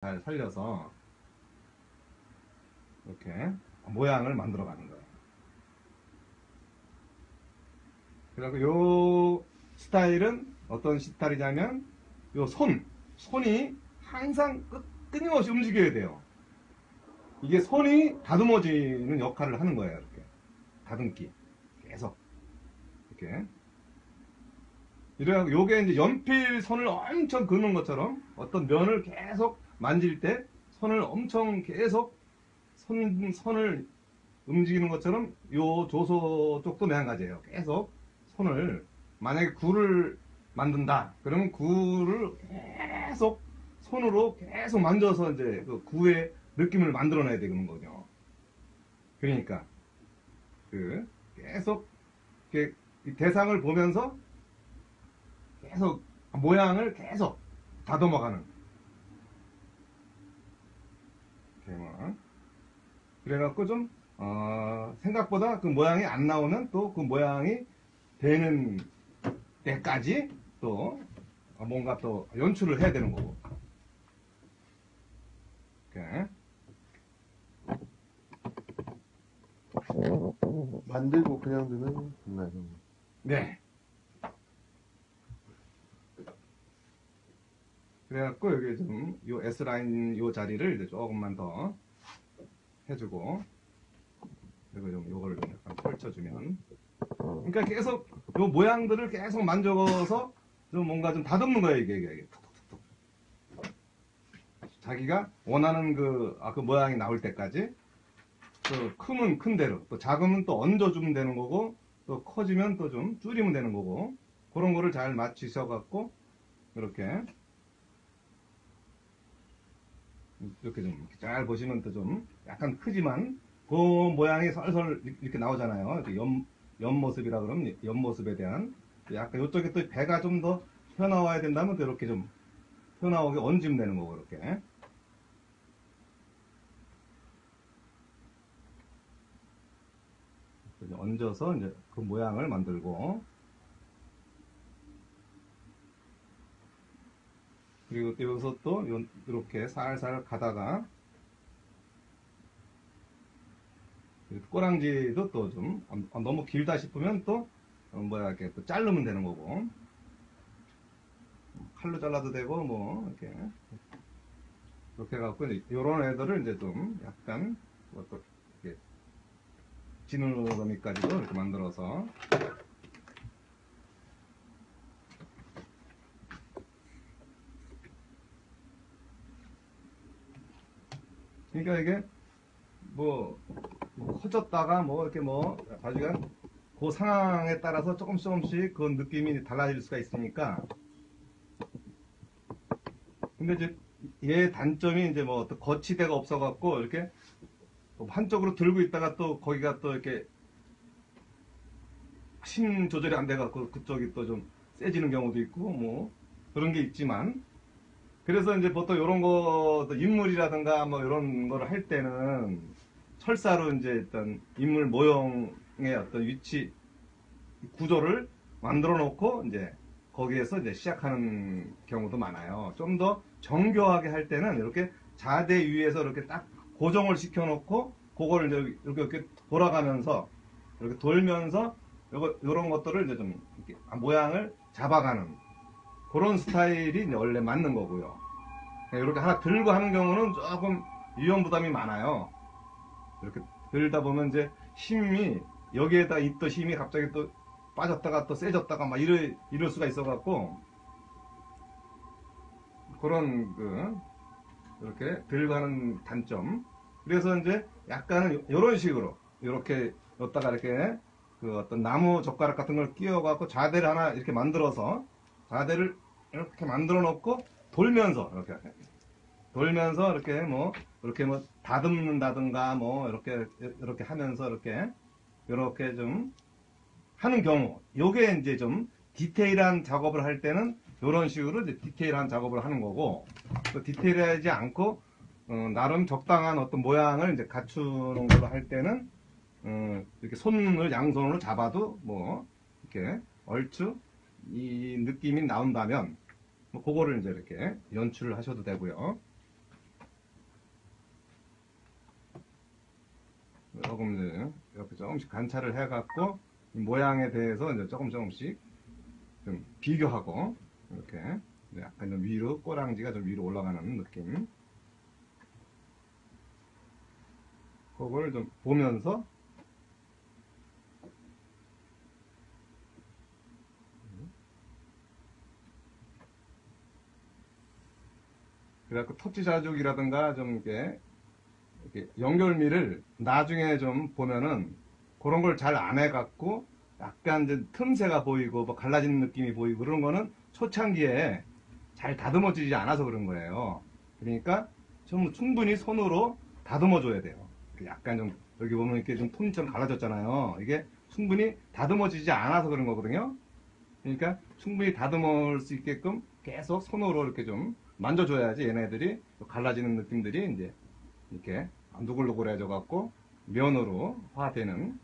잘 살려서 이렇게 모양을 만들어 가는 거예요. 그리고 요 스타일은 어떤 스타일이냐면 요 손이 항상 끊임없이 움직여야 돼요. 이게 손이 다듬어지는 역할을 하는 거예요. 이렇게 다듬기 계속 이렇게. 이래갖고 요게 이제 연필 손을 엄청 긋는 것처럼 어떤 면을 계속 만질 때 손을 엄청 계속 손을 움직이는 것처럼 요 조소 쪽도 마찬가지예요. 계속 손을, 만약에 굴을 만든다 그러면 굴을 계속 손으로 계속 만져서 이제 그 구의 느낌을 만들어내야 되는 거죠. 그러니까 그 계속 이렇게 대상을 보면서 계속 모양을 계속 다듬어가는. 그래갖고 좀 생각보다 그 모양이 안 나오면 또 그 모양이 되는 때까지 또 뭔가 또 연출을 해야 되는 거고. 이렇게. 만들고 그냥 두면 됐나요? 네. 그래갖고 여기 좀 요 S라인 요 자리를 이제 조금만 더 해주고, 그리고 좀 요거를 좀 약간 펼쳐주면, 그러니까 계속 요 모양들을 계속 만져서 좀 뭔가 좀 다듬는 거예요. 이게 툭툭툭툭. 자기가 원하는 그 모양이 나올 때까지. 또 크면 큰 대로, 또 작으면 또 얹어주면 되는 거고, 또 커지면 또 좀 줄이면 되는 거고, 그런 거를 잘 맞추셔갖고 이렇게 좀 잘 보시면 또 좀 약간 크지만 그 모양이 설설 이렇게 나오잖아요. 옆모습이라 그러면 옆모습에 대한 약간 이쪽에 또 배가 좀 더 튀어나와야 된다면 또 이렇게 좀 튀어나오게 얹으면 되는 거고. 이렇게 얹어서 이제 그 모양을 만들고, 그리고 또 여기서 또 이렇게 살살 가다가 꼬랑지도 또 좀 너무 길다 싶으면 또 이렇게 또 자르면 되는 거고, 칼로 잘라도 되고 뭐 이렇게 해갖고 이런 애들을 이제 좀 약간 또 이렇게 지느러미까지도 이렇게 만들어서, 그러니까 이게 뭐 커졌다가 이렇게 나중에 그 상황에 따라서 조금씩 그 느낌이 달라질 수가 있으니까. 근데 이제 얘 단점이 이제 어떤 거치대가 없어갖고 이렇게 한쪽으로 들고 있다가 또 거기가 또 이렇게 힘 조절이 안 돼갖고 그쪽이 또 좀 세지는 경우도 있고 그런 게 있지만, 그래서 이제 보통 이런 거 인물이라든가 이런 거를 할 때는 철사로 이제 일단 인물 모형의 어떤 위치 구조를 만들어 놓고 이제 거기에서 이제 시작하는 경우도 많아요. 좀 더 정교하게 할 때는 이렇게 자대 위에서 이렇게 딱 고정을 시켜 놓고 그걸 이제 이렇게 돌아가면서 이렇게 돌면서 이런 것들을 이제 좀 이렇게 모양을 잡아가는 그런 스타일이 이제 원래 맞는 거고요. 이렇게 하나 들고 하는 경우는 조금 위험 부담이 많아요. 이렇게 들다 보면 이제 힘이 여기에다 있던 힘이 갑자기 또 빠졌다가 또 세졌다가 이럴 수가 있어갖고, 그런 이렇게 들고 하는 단점. 그래서 이제 약간은 이런 식으로 이렇게 여기다가 이렇게 어떤 나무 젓가락 같은 걸 끼워갖고 자대를 하나 이렇게 만들어서 자대를 이렇게 만들어 놓고 돌면서 이렇게 다듬는다든가 이렇게 하면서 이렇게 좀 하는 경우, 요게 이제 좀 디테일한 작업을 할 때는 이런 식으로 이제 디테일한 작업을 하는 거고, 또 디테일하지 않고 나름 적당한 어떤 모양을 이제 갖추는 걸로 할 때는 이렇게 손을 양손으로 잡아도 이렇게 얼추 이 느낌이 나온다면 그거를 이제 이렇게 연출을 하셔도 되고요. 조금씩 관찰을 해갖고 이 모양에 대해서 이제 조금씩 좀 비교하고 이렇게 약간 좀 위로 꼬랑지가 좀 위로 올라가는 느낌. 그걸 좀 보면서 그래갖고 터치 자족이라든가 좀 이렇게 연결미를 나중에 좀 보면은 그런 걸 잘 안 해갖고 약간 이제 틈새가 보이고 뭐 갈라지는 느낌이 보이고 그런 거는 초창기에 잘 다듬어지지 않아서 그런 거예요. 그러니까 좀 충분히 손으로 다듬어 줘야 돼요. 약간 좀 여기 보면 이렇게 좀 톤처럼 갈라졌잖아요. 이게 충분히 다듬어지지 않아서 그런 거거든요. 그러니까 충분히 다듬을 수 있게끔 계속 손으로 이렇게 좀 만져줘야지 얘네들이 갈라지는 느낌들이 이제 이렇게 누글누글해져 갖고 면으로 화되는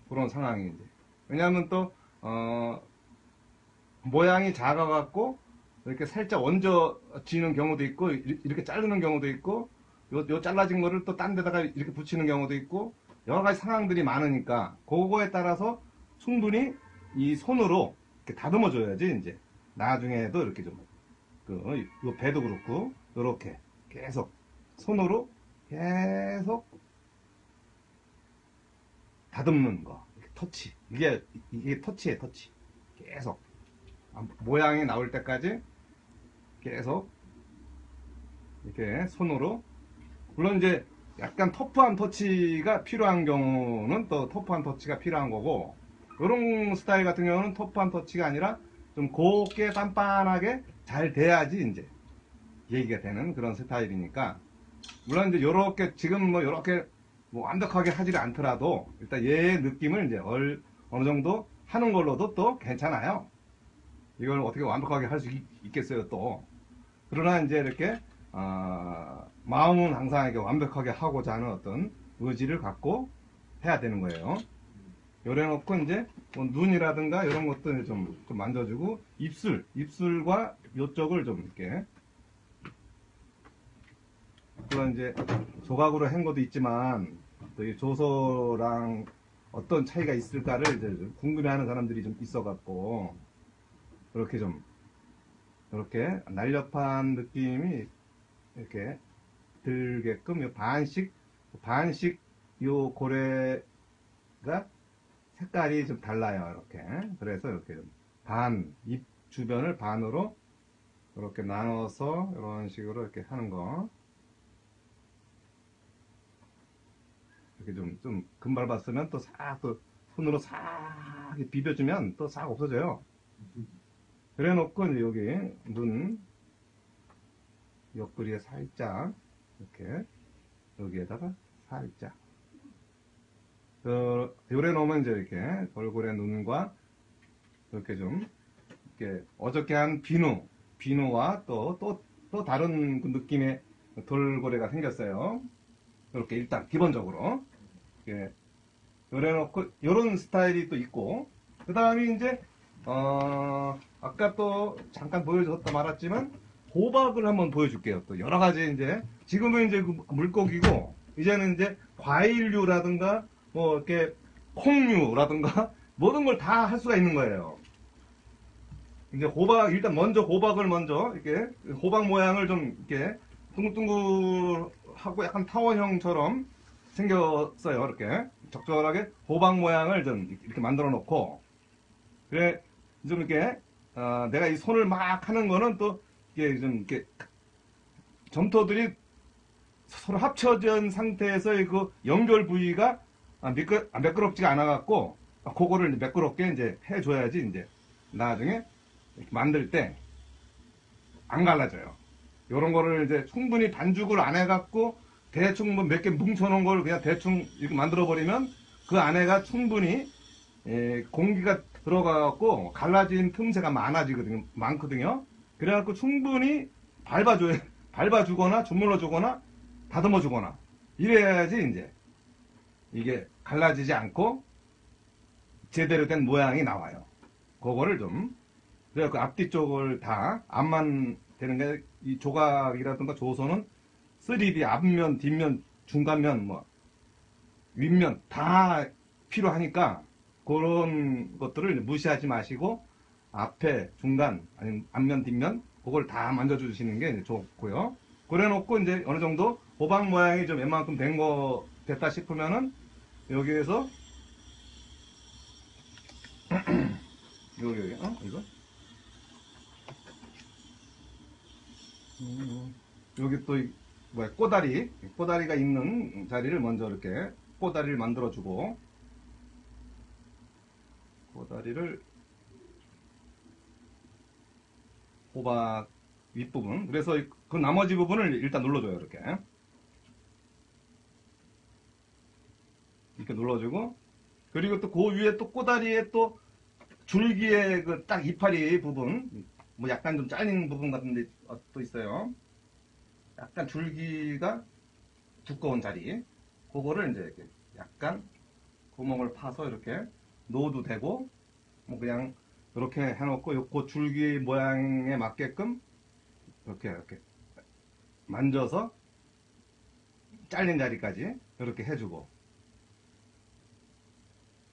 그런 상황이 이제. 왜냐하면 또 모양이 작아 갖고 이렇게 살짝 얹어지는 경우도 있고 이렇게 자르는 경우도 있고 요 잘라진 거를 또 딴 데다가 이렇게 붙이는 경우도 있고 여러 가지 상황들이 많으니까 그거에 따라서 충분히 이 손으로 이렇게 다듬어 줘야지 이제 나중에도 이렇게 좀 요 배도 그렇고 요렇게 계속 손으로 계속 다듬는 거 터치 이게 터치예요. 터치 계속 모양이 나올 때까지 계속 이렇게 손으로 물론 이제 약간 터프한 터치가 필요한 경우는 또 터프한 터치가 필요한 거고 이런 스타일 같은 경우는 터프한 터치가 아니라 좀 곱게 빤빤하게 잘 돼야지 이제 얘기가 되는 그런 스타일이니까 물론 이제 요렇게 지금 뭐 요렇게 뭐 완벽하게 하지를 않더라도 일단 얘의 느낌을 이제 어느 정도 하는 걸로도 또 괜찮아요. 이걸 어떻게 완벽하게 할 수 있겠어요 또. 그러나 이제 이렇게 마음은 항상 이렇게 완벽하게 하고자 하는 어떤 의지를 갖고 해야 되는 거예요. 요래 놓고 이제 뭐 눈이라든가 이런 것도 좀 만져주고 입술과 요쪽을 좀 이렇게 물론 이제 조각으로 한 것도 있지만 또 이 조소랑 어떤 차이가 있을까를 이제 좀 궁금해하는 사람들이 좀 있어갖고 이렇게 좀 이렇게 날렵한 느낌이 이렇게 들게끔 요 반씩 요 고래가 색깔이 좀 달라요. 이렇게 그래서 이렇게 입 주변을 반으로 이렇게 나눠서 이런 식으로 이렇게 하는 거 이렇게 좀 금발 봤으면 또 손으로 싹 비벼주면 또 싹 없어져요. 그래 놓고 이제 여기 눈 옆구리에 살짝 이렇게 여기에다가 살짝 요래 놓으면 이제 이렇게 돌고래 눈과 이렇게 좀 이렇게 어저께 한 비누와 또 다른 그 느낌의 돌고래가 생겼어요. 이렇게 일단 기본적으로 이렇게 요래 놓고 요런 스타일이 또 있고 그 다음에 이제 아까 또 잠깐 보여줬다 말았지만 호박을 한번 보여줄게요. 또 여러 가지 이제 지금은 이제 그 물고기고 이제는 이제 과일류라든가 뭐 이렇게 콩류라든가 모든 걸 다 할 수가 있는 거예요. 이제 일단 먼저 호박을 이렇게 호박 모양을 좀 이렇게 둥글둥글하고 약간 타원형처럼 생겼어요. 이렇게 적절하게 호박 모양을 좀 이렇게 만들어 놓고 그래 좀 이렇게 내가 이 손을 막 하는 거는 또 이게 좀 이렇게 점토들이 서로 합쳐진 상태에서 그 연결 부위가 매끄럽지가 않아 갖고 그거를 이제 매끄럽게 이제 해줘야지 이제 나중에 만들 때 안 갈라져요. 요런 거를 이제 충분히 반죽을 안 해갖고 대충 뭐 몇 개 뭉쳐놓은 걸 그냥 대충 이렇게 만들어 버리면 그 안에가 충분히 공기가 들어가갖고 갈라진 틈새가 많거든요. 그래갖고 충분히 밟아주거나 주물러주거나 다듬어주거나 이래야지 이제 이게 갈라지지 않고 제대로 된 모양이 나와요. 그거를 좀 그래서 그 앞뒤 쪽을 다 앞만 되는 게 이 조각이라든가 조소는 3D 앞면, 뒷면, 중간면, 뭐 윗면 다 필요하니까 그런 것들을 무시하지 마시고 앞에, 중간, 아니면 앞면, 뒷면 그걸 다 만져주시는 게 이제 좋고요. 그래 놓고 이제 어느 정도 호박 모양이 좀 웬만큼 됐다 싶으면은 여기에서 여기 이거 여기 또 뭐야 꼬다리가 있는 자리를 먼저 이렇게 꼬다리를 만들어주고 꼬다리를 호박 윗부분 그래서 그 나머지 부분을 일단 눌러줘요. 이렇게 눌러주고 그리고 또 그 위에 또 꼬다리에 또 줄기의 그 딱 이파리 부분 뭐 약간 좀 잘린 부분 같은데 또 있어요. 약간 줄기가 두꺼운 자리 그거를 이제 이렇게 약간 구멍을 파서 이렇게 넣어도 되고 뭐 그냥 이렇게 해놓고 요 줄기 모양에 맞게끔 이렇게 만져서 잘린 자리까지 이렇게 해주고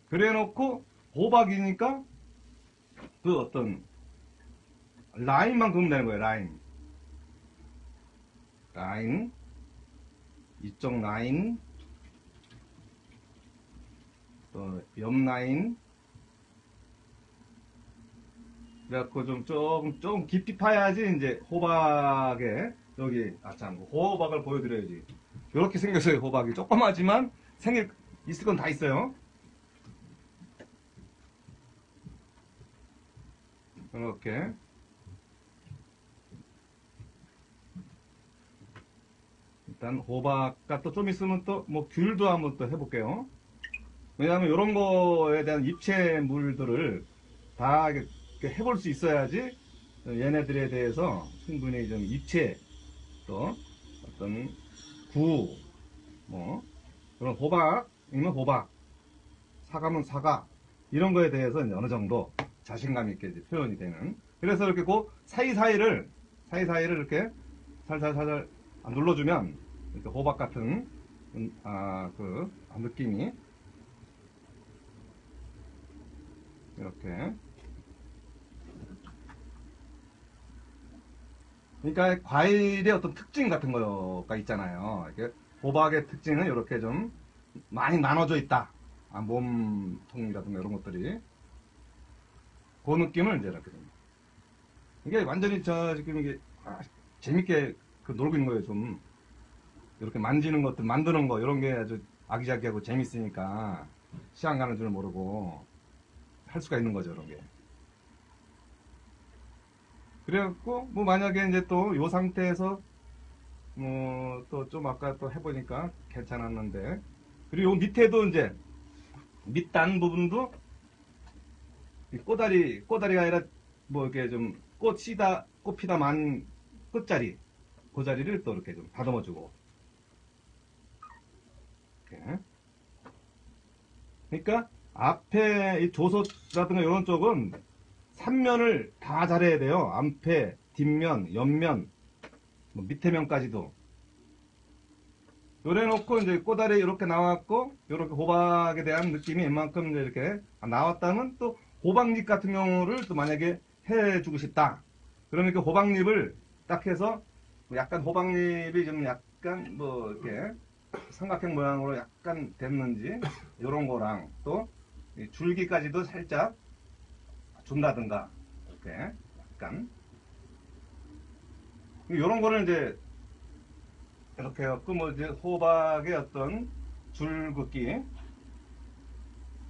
그래 놓고 호박이니까 그 어떤 라인만 그으면 되는 거예요. 라인 이쪽 라인 또 옆 라인 그래갖고 조금 깊이 파야지 이제 호박에 여기 참 호박을 보여드려야지. 이렇게 생겼어요. 호박이 조그마지만 있을 건 다 있어요. 이렇게 일단 호박과 또 좀 있으면 또 뭐 귤도 한번 또 해볼게요. 왜냐하면 이런 거에 대한 입체물들을 다 이렇게 해볼 수 있어야지 얘네들에 대해서 충분히 좀 입체 또 어떤 뭐 그런 호박이면 호박 사과면 사과 이런 거에 대해서 이제 어느 정도 자신감 있게 이제 표현이 되는 그래서 이렇게 그 사이사이를 이렇게 살살 눌러주면 이렇게 호박 같은 그 느낌이 이렇게 그러니까 과일의 어떤 특징 같은 거가 있잖아요. 이렇게 호박의 특징은 이렇게 좀 많이 나눠져 있다. 몸통이라든가 이런 것들이 그 느낌을 이제 이렇게 됩니다. 이게 완전히 지금 이게 재밌게 놀고 있는 거예요. 좀 이렇게 만지는 것들 만드는 거 이런 게 아주 아기자기하고 재밌으니까 시간 가는 줄 모르고 할 수가 있는 거죠. 이런 게. 그래갖고 뭐 만약에 이제 또 요 상태에서 뭐 또 좀 아까 또 해보니까 괜찮았는데 그리고 요 밑에도 이제 밑단 부분도 꼬다리가 아니라 뭐 이렇게 좀 꽃 피다 만 끝자리 그 자리를 또 이렇게 좀 다듬어주고 이렇게. 그러니까 앞에 이 조소라든가 이런 쪽은 3면을 다 잘해야 돼요. 앞에, 뒷면, 옆면, 뭐 밑에 면까지도. 요래 놓고 이제 꼬다리 이렇게 나왔고, 이렇게 호박에 대한 느낌이 웬만큼 이제 이렇게 나왔다면 또 호박잎 같은 경우를 또 만약에 해주고 싶다. 그러면 그 호박잎을 딱 해서 약간 호박잎이 좀 약간 뭐 이렇게 삼각형 모양으로 약간 됐는지, 요런 거랑 또 줄기까지도 살짝 준다든가 이렇게 약간 이런 거를 이제 이렇게 해갖고 뭐 이제 호박의 어떤 줄 긋기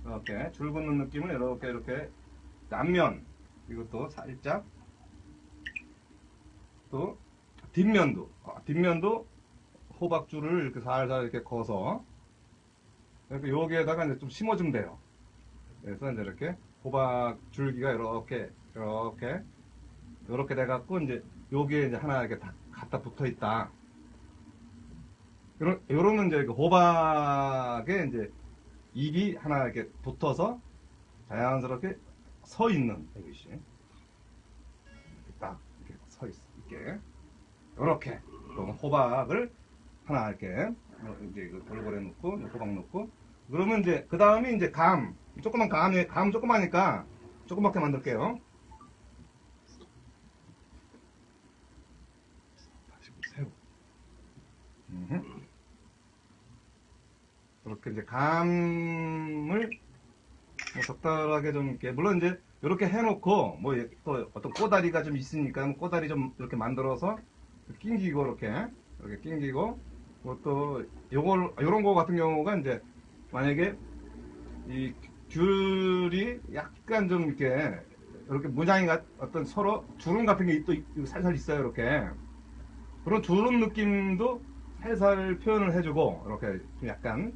이렇게 줄 긋는 느낌을 이렇게 앞면 이것도 살짝 또 뒷면도 호박줄을 이렇게 살살 이렇게 거서 이렇게 여기에다가 이제 좀 심어주면 돼요. 그래서 이제 이렇게 호박 줄기가 이렇게 돼갖고 이제 여기에 이제 하나 이렇게 다 갖다 붙어 있다. 요러면 이제 그 호박에 이제 잎이 하나 이렇게 붙어서 자연스럽게 서 있는 이것이 이렇게 딱 이렇게 서 있게 이렇게 호박을 하나 이렇게 이제 이거 골고루 놓고 호박 놓고 그러면 이제 그 다음에 이제 감 조그만 감 조그마니까 조그맣게 만들게요. 다시 새우. 이렇게 이제 감을 뭐 적당하게 좀 이렇게 물론 이제 이렇게 해놓고 뭐 또 어떤 꼬다리가 좀 있으니까 꼬다리 좀 이렇게 만들어서 낑기고 이렇게 낑기고 또 요런 거 같은 경우가 이제 만약에 이 귤이 약간 좀 이렇게 문양이 어떤 서로 주름 같은 게 또 살살 있어요. 이렇게 그런 주름 느낌도 살살 표현을 해주고 이렇게 좀 약간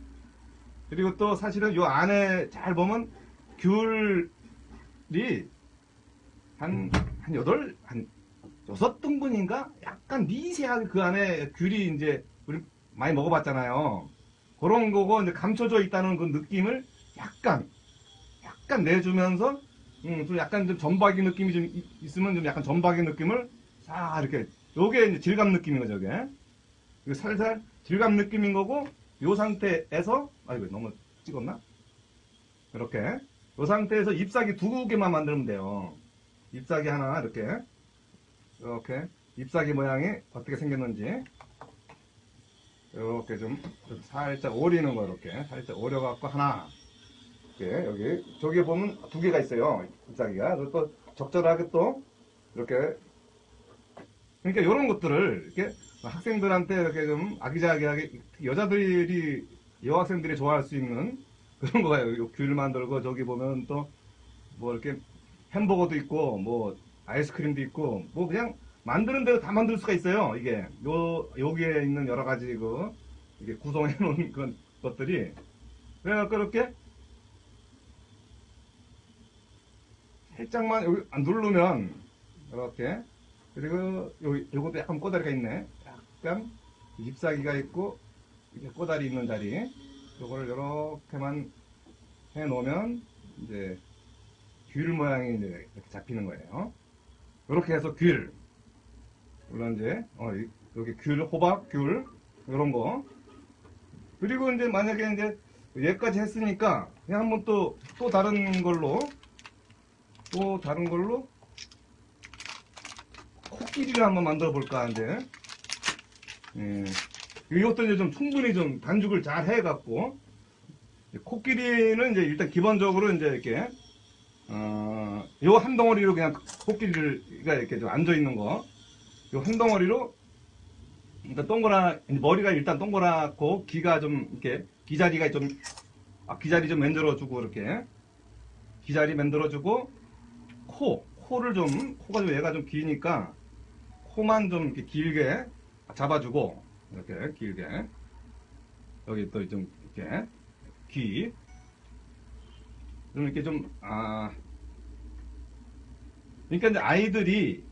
그리고 또 사실은 요 안에 잘 보면 귤이 한 6등분인가? 약간 미세하게 그 안에 귤이 이제 우리 많이 먹어봤잖아요. 그런 거고 이제 감춰져 있다는 그 느낌을 약간 내주면서 좀 약간 좀 점박이 느낌이 좀 있으면 좀 약간 점박이 느낌을 싹 이렇게 요게 이제 질감 느낌인 거죠. 저게 이거 살살 질감 느낌인 거고 요 상태에서 아이고 너무 찍었나? 이렇게 요 상태에서 잎사귀 2개만 만들면 돼요. 잎사귀 하나 이렇게 잎사귀 모양이 어떻게 생겼는지 이렇게 좀 살짝 오리는 거 이렇게 살짝 오려갖고 하나 이렇게 여기 저기 보면 2개가 있어요. 잎사귀가 그리고 또 적절하게 또 이렇게 그러니까 이런 것들을 이렇게 학생들한테 이렇게 좀 아기자기하게 여학생들이 좋아할 수 있는 그런 거예요. 귤 만들고 저기 보면 또 뭐 이렇게 햄버거도 있고 뭐 아이스크림도 있고 뭐 그냥 만드는 대로 다 만들 수가 있어요. 이게 여기에 있는 여러 가지 이게 구성해 놓은 그런 것들이 그래갖고 이렇게 살짝만 여기 누르면 이렇게 그리고 요것도 약간 꼬다리가 있네. 약간 잎사귀가 있고 이렇게 꼬다리 있는 자리 요거를 이렇게만 해 놓으면 이제 귤 모양이 이제 이렇게 잡히는 거예요. 이렇게 해서 귤 물론 이제 여기 귤, 호박, 귤 이런 거 그리고 이제 만약에 이제 얘까지 했으니까 그냥 한번 또 다른 걸로 코끼리를 한번 만들어 볼까 이제 이것도 이제 좀 충분히 좀 반죽을 잘 해갖고 코끼리는 이제 일단 기본적으로 이제 이렇게 요 한 덩어리로 그냥 코끼리가 이렇게 좀 앉아 있는 거 요 한 덩어리로 그러니까 머리가 일단 동그랗고 귀가 좀 이렇게 귀자리 좀 만들어주고 이렇게 귀자리 만들어주고 코가 좀 얘가 좀 기니까 코만 좀 이렇게 길게 잡아주고 이렇게 길게 여기 또 좀 이렇게 귀 좀 이렇게 그러니까 이제 아이들이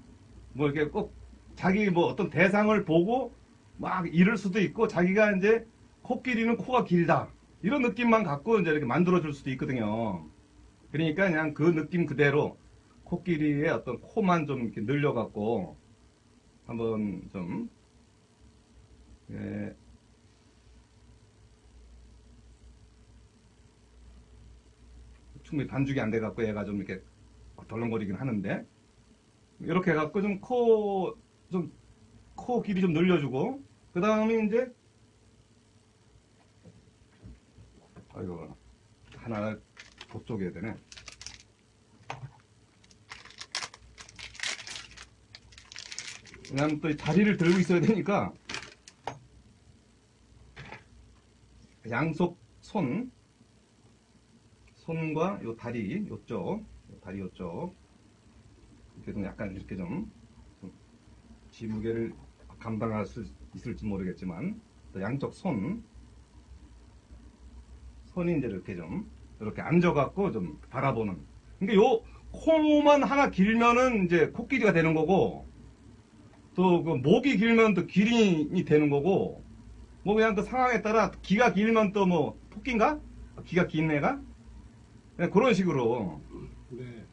뭐 이렇게 꼭 자기 뭐 어떤 대상을 보고 막 이럴 수도 있고 자기가 이제 코끼리는 코가 길다 이런 느낌만 갖고 이제 이렇게 만들어줄 수도 있거든요. 그러니까 그냥 그 느낌 그대로 코끼리의 어떤 코만 좀 이렇게 늘려갖고 한번 좀 충분히 반죽이 안 돼갖고 얘가 좀 이렇게 덜렁거리긴 하는데 이렇게 해갖고 코 길이 좀 늘려주고 그 다음에 이제 아이고 하나 곱쪽여야 되네. 왜냐면 또 다리를 들고 있어야 되니까 양속 손과 요 다리 요쪽 이렇게 좀 약간 이렇게 좀 지무게를 감당할 수 있을지 모르겠지만 또 양쪽 손이 이제 이렇게 앉아갖고 좀 바라보는. 그러니까 요 코만 하나 길면은 이제 코끼리가 되는 거고 또 그 목이 길면 또 기린이 되는 거고 뭐 그냥 그 상황에 따라 귀가 길면 또 뭐 토끼인가? 귀가 긴 애가? 그냥 그런 식으로. 네.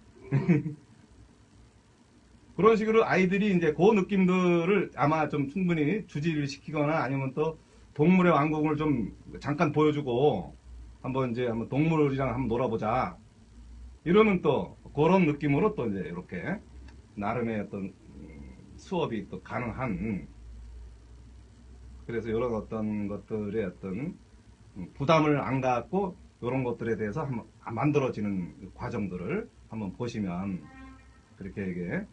그런 식으로 아이들이 이제 그 느낌들을 아마 좀 충분히 주지를 시키거나 아니면 또 동물의 왕국을 좀 잠깐 보여주고 한번 동물이랑 한번 놀아보자. 이러면 또 그런 느낌으로 또 이제 이렇게 나름의 어떤 수업이 또 가능한, 그래서 이런 어떤 것들의 어떤 부담을 안 갖고 이런 것들에 대해서 한번 만들어지는 과정들을 한번 보시면, 그렇게 이게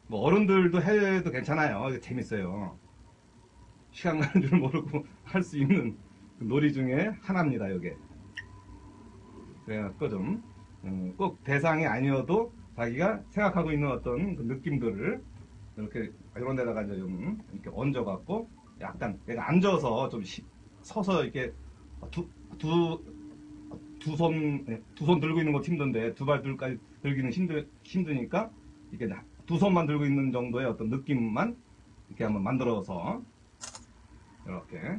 뭐 어른들도 해도 괜찮아요. 이게 재밌어요. 시간 가는 줄 모르고 할 수 있는 놀이 중에 하나입니다, 이게. 그래갖고 좀, 꼭 대상이 아니어도 자기가 생각하고 있는 어떤 그 느낌들을 이렇게 이런 데다가 이제 좀 이렇게 얹어갖고 약간 내가 앉아서 좀 서서 이렇게 두 손 들고 있는 것도 힘든데 두 발 들기는 힘드니까 이렇게 두 손만 들고 있는 정도의 어떤 느낌만 이렇게 한번 만들어서 이렇게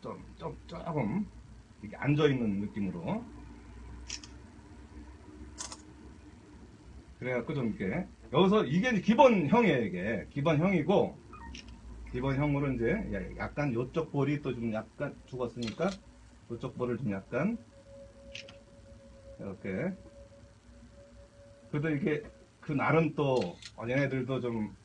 조금 이렇게 앉아있는 느낌으로, 그래갖고 좀 이렇게 여기서 이게 이제 기본형이에요. 이게 기본형이고, 기본형으로 이제 약간 요쪽 볼이 또 좀 약간 죽었으니까 요쪽 볼을 좀 약간 이렇게, 그래도 이게 그 나름 또 얘네들도 좀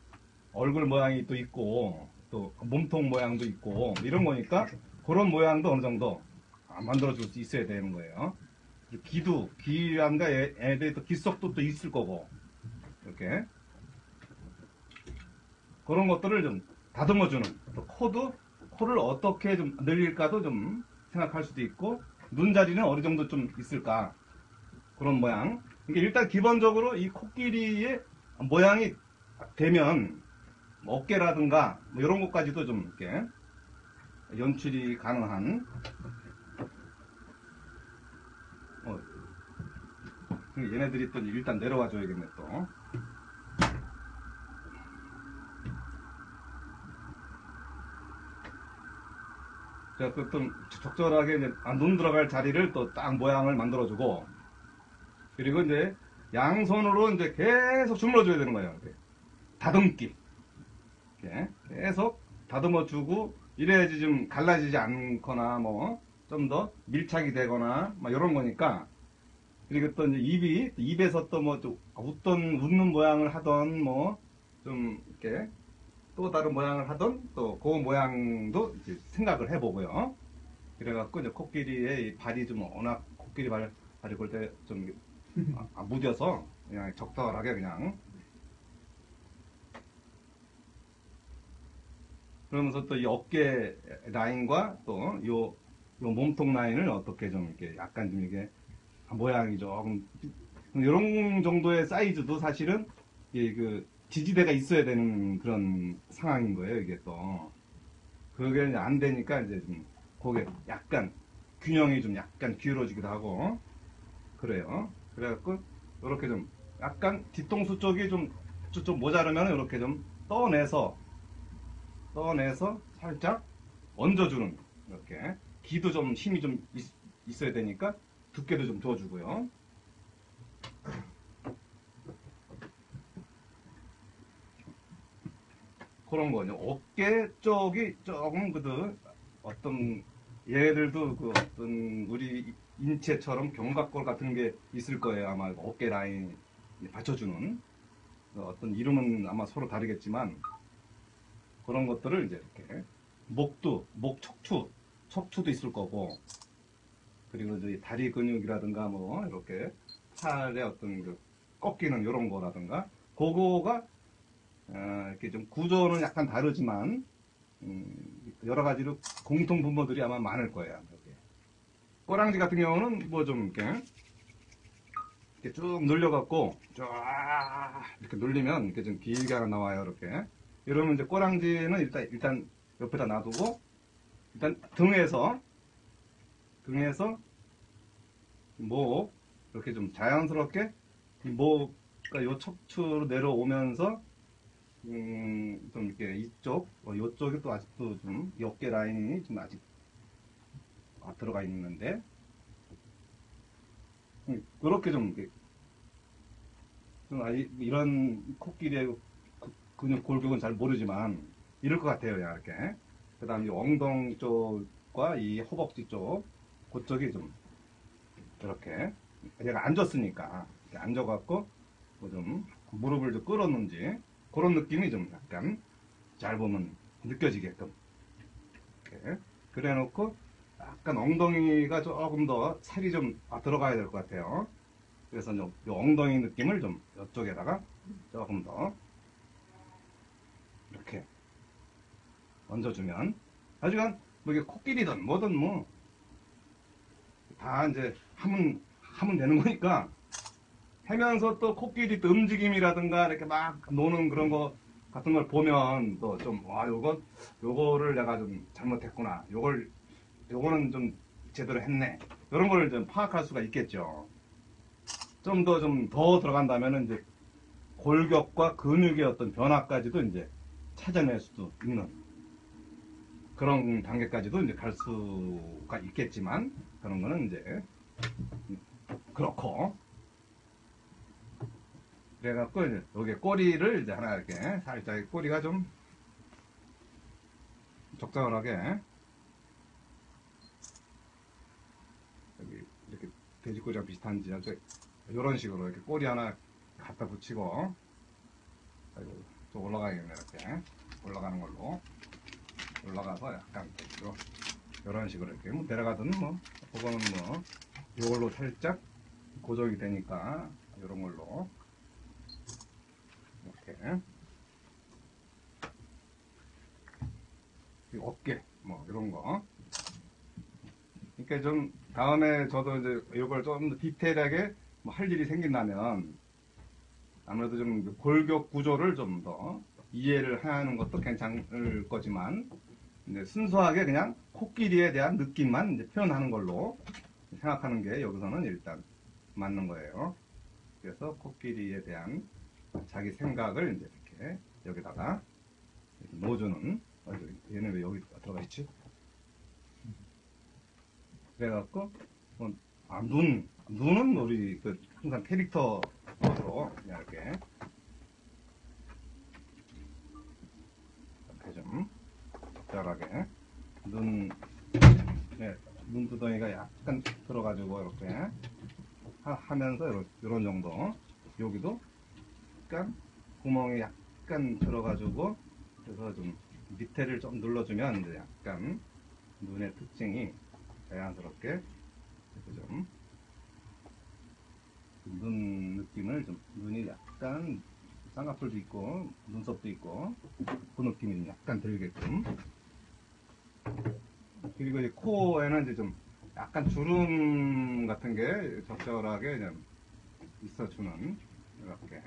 얼굴 모양이 또 있고 또 몸통 모양도 있고 이런 거니까 그런 모양도 어느 정도 만들어줄 수 있어야 되는 거예요. 귀란가 애들이 또 귓속도 또 있을 거고, 이렇게 그런 것들을 좀 다듬어주는, 또 코를 어떻게 좀 늘릴까도 좀 생각할 수도 있고, 눈자리는 어느 정도 좀 있을까, 그런 모양. 그러니까 일단 기본적으로 이 코끼리의 모양이 되면 어깨라든가 뭐 이런 것까지도 좀 이렇게 연출이 가능한, 얘네들이 또 일단 내려와 줘야겠네 또. 자, 좀 적절하게 이제 눈 들어갈 자리를 또 딱 모양을 만들어주고, 그리고 이제 양손으로 이제 계속 주물러줘야 되는 거예요. 이렇게. 다듬기. 이렇게 계속 다듬어주고, 이래야지 좀 갈라지지 않거나, 뭐, 좀 더 밀착이 되거나, 막 이런 거니까. 그리고 또 이제 입에서 또 뭐, 웃는 모양을 하던, 뭐, 좀, 이렇게, 또 다른 모양을 하던, 또 그 모양도 이제 생각을 해보고요. 그래갖고 이제 코끼리의 발이 좀 워낙, 코끼리 발이 볼 때 좀 무뎌서 그냥 적절하게 그냥, 그러면서 또 이 어깨 라인과 또 요 몸통 라인을 어떻게 좀 이렇게 약간 좀 이게 모양이 조금 이런 정도의 사이즈도 사실은 그 지지대가 있어야 되는 그런 상황인 거예요. 이게 또 그게 이제 안 되니까 이제 좀 그게 약간 균형이 좀 약간 기울어지기도 하고 그래요. 그래갖고 이렇게 좀 약간 뒤통수 쪽이 좀 모자르면 이렇게 좀 떠내서 살짝 얹어주는, 이렇게 귀도 좀 힘이 좀 있어야 되니까 두께도 좀 줘주고요. 그런 거죠. 어깨 쪽이 조금 어떤 얘들도 그 어떤 우리 인체처럼 견갑골 같은 게 있을 거예요. 아마 어깨 라인 받쳐주는 어떤 이름은 아마 서로 다르겠지만 그런 것들을 이제 이렇게 목 척추도 있을 거고, 그리고 이제 다리 근육이라든가 뭐 이렇게 팔의 어떤 그 꺾이는 이런 거라든가 그거가 이렇게 좀 구조는 약간 다르지만 여러 가지로 공통 분모들이 아마 많을 거예요. 이렇게. 꼬랑지 같은 경우는 뭐 좀 이렇게 쭉 늘려갖고 쫙 이렇게 늘리면 이렇게 좀 길게 하나 나와요. 이렇게. 이러면 이제 꼬랑지는 일단 옆에다 놔두고, 일단 등에서 목 이렇게 좀 자연스럽게 목가 요 척추로 내려오면서 좀 이렇게 요쪽이 또 아직도 좀 어깨 라인이 좀 아직 들어가 있는데, 그렇게 좀 이런 코끼리의 근육 골격은 잘 모르지만 이럴 것 같아요. 이렇게. 그 다음 이 엉덩이 쪽과 이 허벅지 쪽 그쪽이 좀 이렇게 얘가 앉았으니까 이렇게 앉아갖고 뭐 좀 무릎을 좀 끌었는지 그런 느낌이 좀 약간 잘 보면 느껴지게끔 이렇게 그래놓고 약간 엉덩이가 조금 더 살이 좀 들어가야 될 것 같아요. 그래서 요 엉덩이 느낌을 좀 이쪽에다가 조금 더 이렇게 얹어주면 하여간 뭐 이게 코끼리든 뭐든 뭐 다 이제 하면 되는 거니까 하면서 또 코끼리 또 움직임이라든가 이렇게 막 노는 그런 거 같은 걸 보면 또 좀 와 요거를 내가 좀 잘못했구나 요거는 좀 제대로 했네 이런 걸 좀 파악할 수가 있겠죠. 좀 더 들어간다면은 이제 골격과 근육의 어떤 변화까지도 이제 찾아낼 수도 있는 그런 단계까지도 이제 갈 수가 있겠지만 그런 거는 이제 그렇고 그래갖고 이제 여기 꼬리를 이제 하나 이렇게 살짝 꼬리가 좀 적절하게 여기 이렇게 돼지꼬리랑 비슷한지 이런 식으로 이렇게 꼬리 하나 갖다 붙이고 좀 올라가야겠네. 이렇게 올라가는 걸로 올라가서 약간 이런 식으로 이렇게 뭐 내려가든 뭐 그거는 뭐 이걸로 살짝 고정이 되니까 이런 걸로 이렇게 어깨 뭐 이런 거. 그러니까 좀 다음에 저도 이제 이걸 좀 더 디테일하게 뭐 할 일이 생긴다면 아무래도 좀 골격 구조를 좀 더 이해를 하는 것도 괜찮을 거지만 이제 순수하게 그냥 코끼리에 대한 느낌만 이제 표현하는 걸로 생각하는 게 여기서는 일단 맞는 거예요. 그래서 코끼리에 대한 자기 생각을 이제 이렇게 여기다가 이렇게 넣어주는 얘는 왜 여기 들어가 있지? 그래갖고 눈은 우리 그 항상 캐릭터 으로 그냥 이렇게 좀 적절하게 눈두덩이가 약간 들어가지고 이렇게 하면서 이런 정도 여기도 약간 구멍이 약간 들어가지고 그래서 좀 밑에를 좀 눌러주면 이제 약간 눈의 특징이 자연스럽게 이렇게 좀 눈 느낌을 좀 눈이 약간 쌍꺼풀도 있고 눈썹도 있고 그 느낌이 약간 들게끔 그리고 이제 코에는 이제 좀 약간 주름 같은 게 적절하게 좀 있어주는 이렇게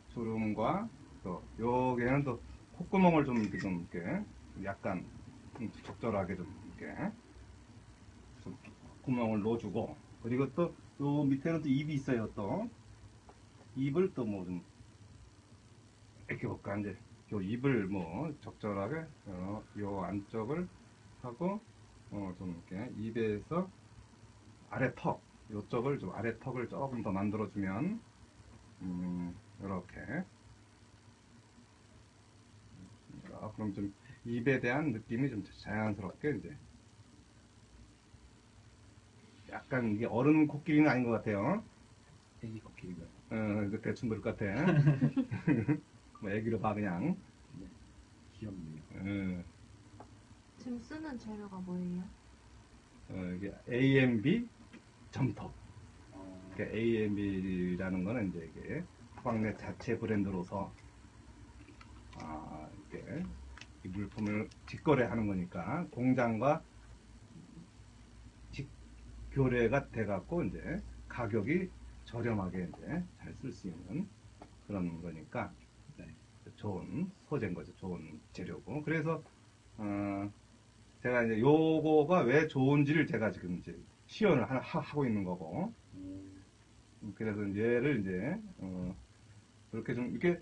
주름과 또 여기에는 또 콧구멍을 좀 이렇게 약간 적절하게 좀 이렇게 좀 구멍을 넣어주고 그리고 또 요 밑에는 또 입이 있어요. 또 입을 또 뭐 좀 이렇게 볼까 이제 요 입을 뭐 적절하게 요 안쪽을 하고 좀 이렇게 입에서 아래 턱 요쪽을 좀 아래 턱을 조금 더 만들어주면 이렇게 그럼 좀 입에 대한 느낌이 좀 자연스럽게 이제 약간 이게 어른 코끼리는 아닌 것 같아요. 애기 코끼리가. 대충 그럴 것 같아. 뭐 애기로 봐 그냥. 네, 귀엽네요. 지금 쓰는 재료가 뭐예요? 이게 AMB 점톱. 그러니까 AMB라는 거는 이제 이게 화방넷 자체 브랜드로서 이렇게 이 물품을 직거래하는 거니까 공장과 직교래가 돼갖고 이제 가격이 저렴하게 이제 잘 쓸 수 있는 그런 거니까 네. 좋은 소재인 거죠. 좋은 재료고. 그래서 제가 이제 요거가 왜 좋은지를 제가 지금 이제 시연을 하고 있는 거고. 그래서 얘를 이제 이렇게 좀 이렇게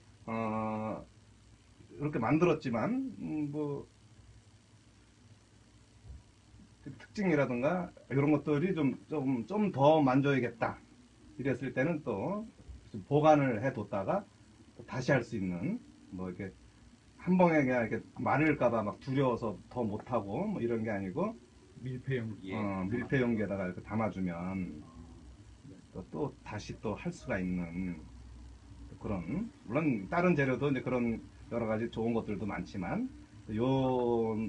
이렇게 만들었지만 뭐 특징이라든가 이런 것들이 좀 더 만져야겠다 이랬을 때는 또 좀 보관을 해뒀다가 다시 할 수 있는 뭐 이렇게 한 번에 그냥 이렇게 마를까봐 막 두려워서 더 못하고 뭐 이런 게 아니고 밀폐 용기에. 밀폐 용기에다가 이렇게 담아주면 또 다시 또 할 수가 있는 그런, 물론 다른 재료도 이제 그런 여러 가지 좋은 것들도 많지만 요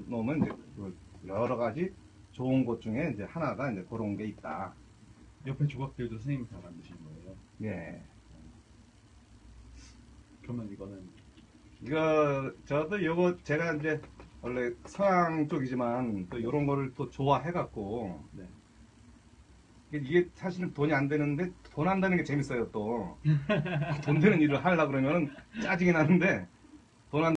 놈은 이제 그 여러 가지 좋은 것 중에 이제 하나가 이제 그런 게 있다. 옆에 조각들도 선생님이 다 만드신 거예요. 예. 그러면 이거는 저도 요거 제가 이제 원래 서양 쪽이지만 또 요런 거를 또 좋아해갖고 네. 이게 사실은 돈이 안 되는데 돈 한다는 게 재밌어요 또. 돈 되는 일을 하려고 그러면 짜증이 나는데 돈 안